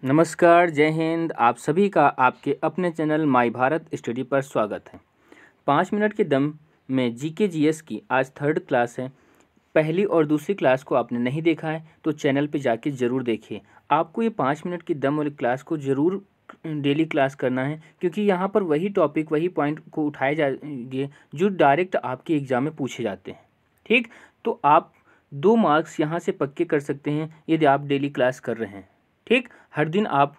नमस्कार, जय हिंद। आप सभी का आपके अपने चैनल माई भारत स्टडी पर स्वागत है। 5 मिनट के दम में जीके जीएस की आज थर्ड क्लास है। पहली और दूसरी क्लास को आपने नहीं देखा है तो चैनल पे जाके ज़रूर देखिए। आपको ये 5 मिनट की दम वाली क्लास को ज़रूर डेली क्लास करना है, क्योंकि यहाँ पर वही टॉपिक वही पॉइंट को उठाए जाएंगे जो डायरेक्ट आपके एग्ज़ाम में पूछे जाते हैं। ठीक, तो आप 2 मार्क्स यहाँ से पक्के कर सकते हैं यदि आप डेली क्लास कर रहे हैं। ठीक, हर दिन आप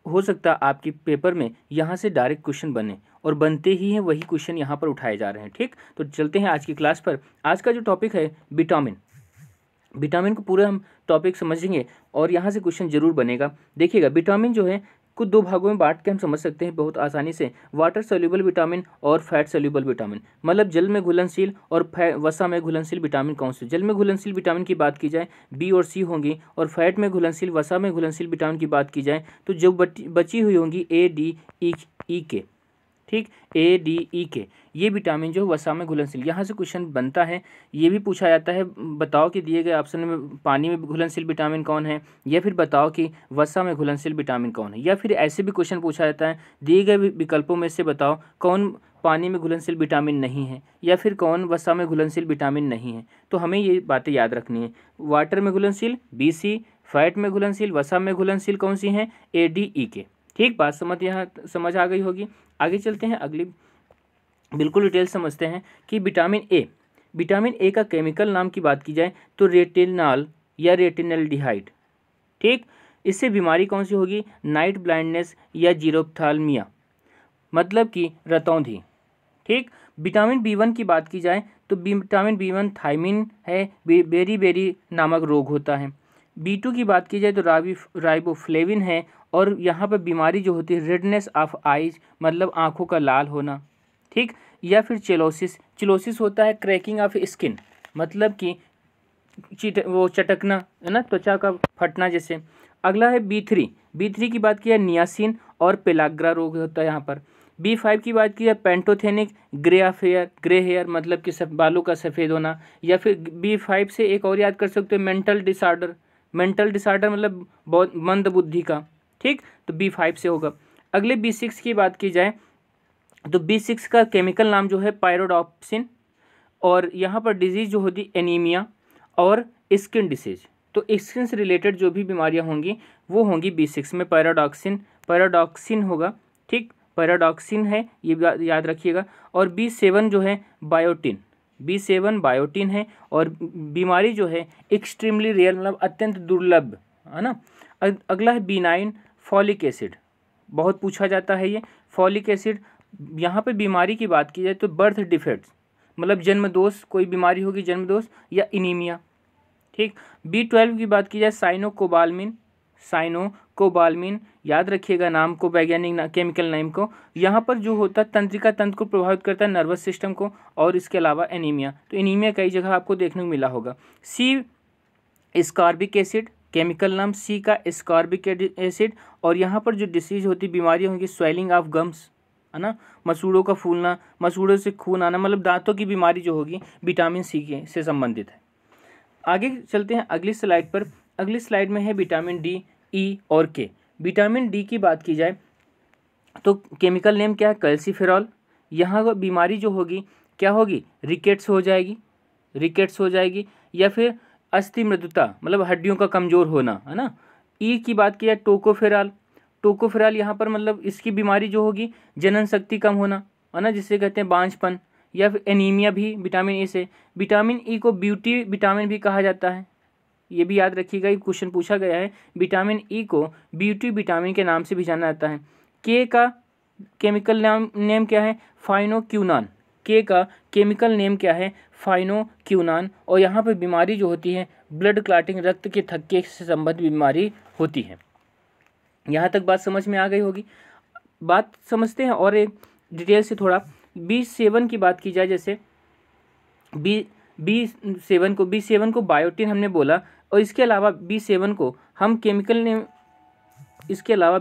हो सकता है आपकी पेपर में यहाँ से डायरेक्ट क्वेश्चन बने और बनते ही हैं, वही क्वेश्चन यहाँ पर उठाए जा रहे हैं। ठीक, तो चलते हैं आज की क्लास पर। आज का जो टॉपिक है विटामिन, विटामिन को पूरा हम टॉपिक समझेंगे और यहाँ से क्वेश्चन जरूर बनेगा। देखिएगा, विटामिन जो है कुछ 2 भागों में बांट के हम समझ सकते हैं बहुत आसानी से। वाटर सोल्यूबल विटामिन और फैट सोल्यूबल विटामिन, मतलब जल में घुलनशील और वसा में घुलनशील विटामिन कौन से। जल में घुलनशील विटामिन की बात की जाए बी और सी होंगी, और फैट में घुलनशील वसा में घुलनशील विटामिन की बात की जाए तो जो बची हुई होंगी ए डी ई के। ठीक, ए डी ई के ये विटामिन जो वसा में घुलनशील, यहाँ से क्वेश्चन बनता है। ये भी पूछा जाता है, बताओ कि दिए गए ऑप्शन में पानी में घुलनशील विटामिन कौन है, या फिर बताओ कि वसा में घुलनशील विटामिन कौन है। या फिर ऐसे भी क्वेश्चन पूछा जाता है, दिए गए विकल्पों में से बताओ कौन पानी में घुलनशील विटामिन नहीं है, या फिर कौन वसा में घुलनशील विटामिन नहीं है। तो हमें ये बातें याद रखनी है। वाटर में घुलनशील बी सी, फैट में घुलनशील वसा में घुलनशील कौन सी हैं, ए डी ई के। ठीक, बात समझ आ गई होगी। आगे चलते हैं, अगली बिल्कुल डिटेल समझते हैं कि विटामिन ए का केमिकल नाम की बात की जाए तो रेटिनॉल या रेटिनल्डिहाइड। ठीक, इससे बीमारी कौन सी होगी, नाइट ब्लाइंडनेस या जीरोप्थाल्मिया, मतलब कि रतौंधी। ठीक, विटामिन बी1 की बात की जाए तो विटामिन बी1 थायमिन है, बेरी नामक रोग होता है। बी2 की बात की जाए तो राइबोफ्लेविन है, और यहाँ पर बीमारी जो होती है रेडनेस ऑफ आइज, मतलब आंखों का लाल होना। ठीक, या फिर चिलोसिस होता है क्रैकिंग ऑफ स्किन, मतलब कि वो चटकना है ना, त्वचा का फटना जैसे। अगला है बी थ्री की बात की है नियासिन और पेलाग्रा रोग होता है यहाँ पर। बी5 की बात की है पेंटोथेनिक ग्रे हेयर, मतलब कि बालों का सफ़ेद होना। या फिर बी5 से एक और याद कर सकते हो मेंटल डिसऑर्डर मतलब बहुत मंद बुद्धि का। ठीक, तो बी5 से होगा। अगले बी6 की बात की जाए तो बी6 का केमिकल नाम जो है पायरोडॉप्सिन, और यहाँ पर डिजीज़ जो होती एनीमिया और स्किन डिसीज। तो स्किन से रिलेटेड जो भी बीमारियाँ होंगी वो होंगी बी6 में, पैराडॉक्सिन होगा। ठीक, पैराडॉक्सिन है, ये याद रखिएगा। और बी7 जो है बायोटिन है, और बीमारी जो है एक्सट्रीमली रेयर, मतलब अत्यंत दुर्लभ है ना। अगला है बी9 फॉलिक एसिड, बहुत पूछा जाता है ये फॉलिक एसिड। यहाँ पे बीमारी की बात की जाए तो बर्थ डिफेक्ट्स, मतलब जन्म दोष, कोई बीमारी होगी जन्म दोष या इनीमिया। ठीक, बी12 की बात की जाए साइनोकोबाल्मिन, याद रखिएगा नाम को, वैज्ञानिक केमिकल नेम को। यहाँ पर जो होता है तंत्रिका तंत्र को प्रभावित करता है, नर्वस सिस्टम को, और इसके अलावा एनीमिया। तो एनीमिया कई जगह आपको देखने को मिला होगा। सी स्कॉर्बिक एसिड, केमिकल नाम सी का स्कॉर्बिक एसिड। और यहाँ पर जो डिसीज होती बीमारी होंगी स्वेलिंग ऑफ गम्स है ना, मसूड़ों का फूलना, मसूड़ों से खून आना, मतलब दांतों की बीमारी जो होगी विटामिन सी के से संबंधित है। आगे चलते हैं अगली स्लाइड पर। अगली स्लाइड में है विटामिन डी, ई और के। विटामिन डी की बात की जाए तो केमिकल नेम क्या है, कैल्सीफेरॉल। यहाँ पर बीमारी जो होगी क्या होगी, रिकेट्स हो जाएगी, या फिर अस्थि मृदुता, मतलब हड्डियों का कमजोर होना है ना। ई की बात की जाए टोकोफेरॉल, यहाँ पर मतलब इसकी बीमारी जो होगी जनन शक्ति कम होना है ना, जिससे कहते हैं बांझपन। या फिर एनीमिया भी विटामिन ए से। विटामिन ई को ब्यूटी विटामिन भी कहा जाता है, ये भी याद रखिएगा, ये क्वेश्चन पूछा गया है। विटामिन ई को ब्यूटी विटामिन के नाम से भी जाना जाता है। के का केमिकल नेम क्या है, फाइनोक्यूनान। के का केमिकल नेम क्या है, फाइनोक्यूनान। और यहाँ पर बीमारी जो होती है ब्लड क्लॉटिंग, रक्त के थक्के से संबंधित बीमारी होती है। यहाँ तक बात समझ में आ गई होगी। बात समझते हैं और एक डिटेल से थोड़ा। बी7 की बात की जाए, जैसे बी7 को बायोटिन हमने बोला, और इसके अलावा बी7 को हम केमिकल ने इसके अलावा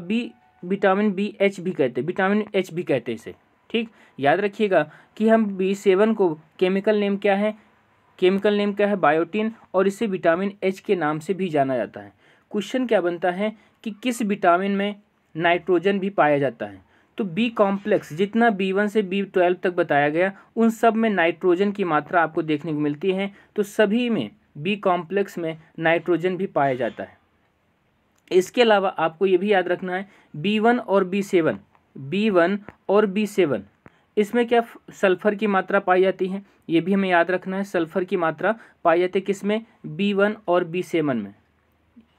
विटामिन बी एच भी कहते हैं, विटामिन एच भी कहते हैं इसे। ठीक, याद रखिएगा कि हम बी7 को केमिकल नेम क्या है बायोटिन, और इसे विटामिन एच के नाम से भी जाना जाता है। क्वेश्चन क्या बनता है कि किस विटामिन में नाइट्रोजन भी पाया जाता है। तो बी कॉम्प्लेक्स जितना B1 से B12 तक बताया गया उन सब में नाइट्रोजन की मात्रा आपको देखने को मिलती है। तो सभी में बी कॉम्प्लेक्स में नाइट्रोजन भी पाया जाता है। इसके अलावा आपको ये भी याद रखना है B1 और B7 इसमें क्या सल्फ़र की मात्रा पाई जाती है, ये भी हमें याद रखना है। सल्फ़र की मात्रा पाई जाती है किसमें, B1 और B7 में।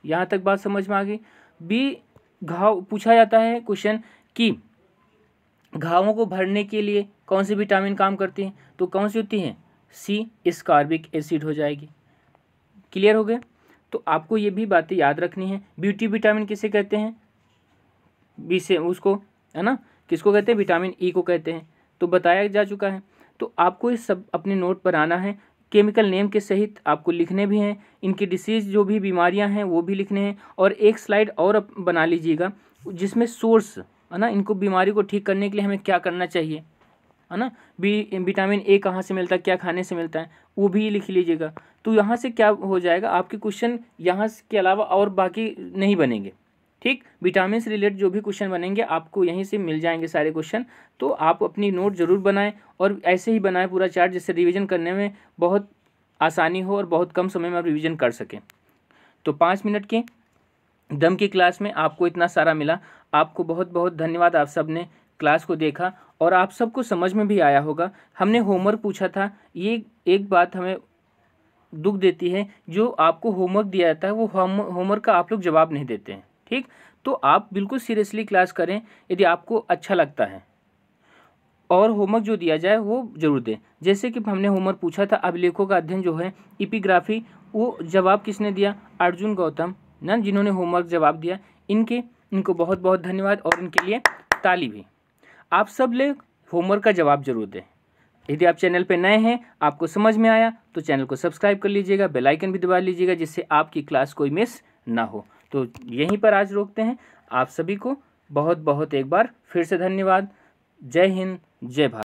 यहाँ तक बात समझ में आ गई। घाव पूछा जाता है क्वेश्चन कि घावों को भरने के लिए कौन सी विटामिन काम करती है, तो कौन सी होती है, C एस्कॉर्बिक एसिड हो जाएगी। क्लियर हो गया। तो आपको ये भी बातें याद रखनी है। ब्यूटी विटामिन किसे कहते हैं, बी से उसको है ना, किसको कहते हैं, विटामिन E को कहते हैं, तो बताया जा चुका है। तो आपको ये सब अपने नोट पर आना है, केमिकल नेम के सहित आपको लिखने भी हैं, इनकी डिसीज़ जो भी बीमारियां हैं वो भी लिखने हैं। और एक स्लाइड और बना लीजिएगा जिसमें सोर्स है ना, इनको बीमारी को ठीक करने के लिए हमें क्या करना चाहिए है ना, विटामिन A कहाँ से मिलता है, क्या खाने से मिलता है, वो भी लिख लीजिएगा। तो यहाँ से क्या हो जाएगा, आपके क्वेश्चन यहाँ के अलावा और बाकी नहीं बनेंगे। ठीक, विटामिन से रिलेटेड जो भी क्वेश्चन बनेंगे आपको यहीं से मिल जाएंगे सारे क्वेश्चन। तो आप अपनी नोट ज़रूर बनाएं और ऐसे ही बनाएं पूरा चार्ट, जिससे रिवीजन करने में बहुत आसानी हो और बहुत कम समय में आप रिवीजन कर सकें। तो 5 मिनट के दम की क्लास में आपको इतना सारा मिला। आपको बहुत बहुत धन्यवाद, आप सब ने क्लास को देखा और आप सबको समझ में भी आया होगा। हमने होमवर्क पूछा था, ये एक बात हमें दुख देती है, जो आपको होमवर्क दिया जाता है वो होमवर्क का आप लोग जवाब नहीं देते हैं। ठीक, तो आप बिल्कुल सीरियसली क्लास करें यदि आपको अच्छा लगता है, और होमवर्क जो दिया जाए वो जरूर दें। जैसे कि हमने होमवर्क पूछा था अभिलेखों का अध्ययन जो है एपिग्राफी, वो जवाब किसने दिया, अर्जुन गौतम ना, जिन्होंने होमवर्क जवाब दिया। इनको बहुत बहुत धन्यवाद और इनके लिए ताली भी। आप सब लोग होमवर्क का जवाब जरूर दें। यदि आप चैनल पर नए हैं, आपको समझ में आया तो चैनल को सब्सक्राइब कर लीजिएगा, बेल आइकन भी दबा लीजिएगा, जिससे आपकी क्लास कोई मिस ना हो। तो यहीं पर आज रोकते हैं। आप सभी को बहुत बहुत एक बार फिर से धन्यवाद। जय हिंद, जय भारत।